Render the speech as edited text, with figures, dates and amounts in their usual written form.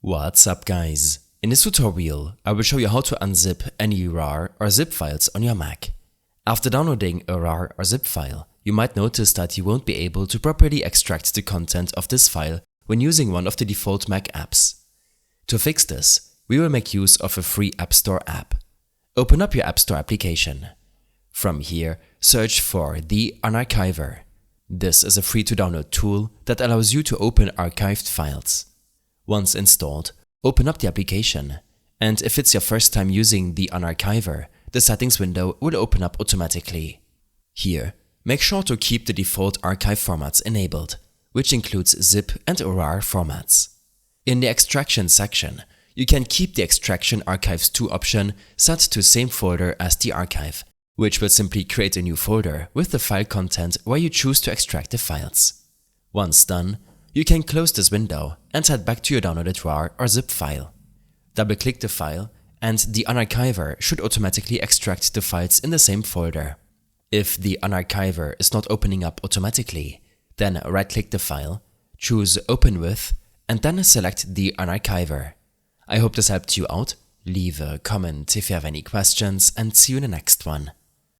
What's up guys? In this tutorial, I will show you how to unzip any RAR or zip files on your Mac. After downloading a RAR or zip file, you might notice that you won't be able to properly extract the content of this file when using one of the default Mac apps. To fix this, we will make use of a free App Store app. Open up your App Store application. From here, search for the Unarchiver. This is a free-to-download tool that allows you to open archived files. Once installed, open up the application, and if it's your first time using the Unarchiver, the settings window will open up automatically. Here, make sure to keep the default archive formats enabled, which includes zip and RAR formats. In the extraction section, you can keep the Extraction Archives to option set to same folder as the archive, which will simply create a new folder with the file content where you choose to extract the files. Once done, you can close this window and head back to your downloaded RAR or zip file. Double-click the file and the Unarchiver should automatically extract the files in the same folder. If the Unarchiver is not opening up automatically, then right-click the file, choose Open With, and then select the Unarchiver. I hope this helped you out. Leave a comment if you have any questions and see you in the next one.